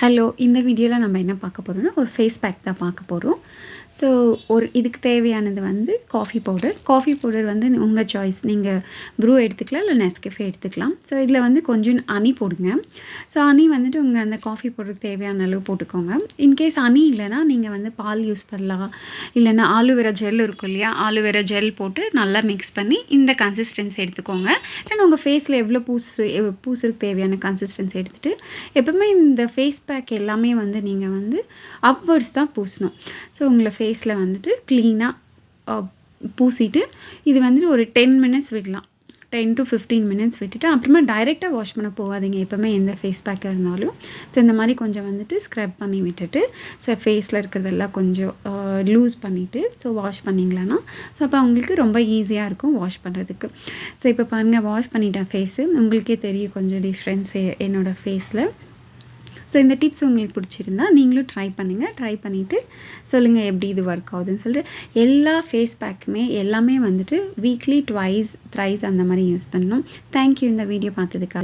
Hello, இந்த வீடியோவில் நம்ம என்ன பார்க்க போகிறோம்னா ஒரு ஃபேஸ் பேக் தான் பார்க்க போகிறோம். ஸோ இதுக்கு தேவையானது வந்து காஃபி பவுடர் வந்து உங்கள் சாய்ஸ். நீங்கள் ப்ரூ எடுத்துக்கலாம், இல்லை நெஸ்கஃபே எடுத்துக்கலாம். ஸோ இதில் வந்து கொஞ்சம் ஹனி போடுங்க. ஸோ ஹனி வந்துட்டு உங்கள் அந்த காஃபி பவுடருக்கு தேவையான அளவு போட்டுக்கோங்க. இன்கேஸ் ஹனி இல்லைனா நீங்கள் வந்து பால் யூஸ் பண்ணலாம், இல்லைன்னா ஆலோவேரா ஜெல் இருக்கும் இல்லையா, ஆலோவேரா ஜெல் போட்டு நல்லா மிக்ஸ் பண்ணி இந்த கன்சிஸ்டன்சி எடுத்துக்கோங்க. இல்லைன்னா உங்கள் ஃபேஸில் எவ்வளோ பூசுறதுக்கு தேவையான கன்சிஸ்டன்சி எடுத்துகிட்டு, எப்பவுமே இந்த ஃபேஸ் பேக் எல்லாமே வந்து நீங்கள் வந்து அப்வர்ட்ஸ் தான் பூசணும். ஸோ உங்களை ஃபேஸில் வந்துட்டு க்ளீனாக பூசிட்டு இது வந்துட்டு ஒரு 10 மினிட்ஸ் விடலாம். 10 to 15 மினிட்ஸ் விட்டுட்டு அப்புறமா டைரெக்டாக வாஷ் பண்ண போகாதீங்க எப்போவுமே எந்த ஃபேஸ் பேக்காக இருந்தாலும். ஸோ இந்த மாதிரி கொஞ்சம் வந்துட்டு ஸ்க்ரப் பண்ணி விட்டுட்டு, ஸோ ஃபேஸில் இருக்கிறதெல்லாம் கொஞ்சம் லூஸ் பண்ணிவிட்டு ஸோ வாஷ் பண்ணிங்களான்னா ஸோ அப்போ உங்களுக்கு ரொம்ப ஈஸியாக இருக்கும் வாஷ் பண்ணுறதுக்கு. ஸோ இப்போ பாருங்கள், வாஷ் பண்ணிட்டேன் ஃபேஸு. உங்களுக்கே தெரியும் கொஞ்சம் டிஃப்ரென்ஸ் என்னோடய ஃபேஸில். ஸோ இந்த டிப்ஸ் உங்களுக்கு பிடிச்சிருந்தா நீங்களும் ட்ரை பண்ணுங்கள். ட்ரை பண்ணிவிட்டு சொல்லுங்கள் எப்படி இது ஒர்க் ஆகுதுன்னு சொல்லிட்டு. எல்லா ஃபேஸ் பேக்குமே எல்லாமே வந்துட்டு வீக்லி ட்வைஸ் த்ரைஸ் அந்த மாதிரி யூஸ் பண்ணணும். தேங்க்யூ இந்த வீடியோ பார்த்ததுக்காக.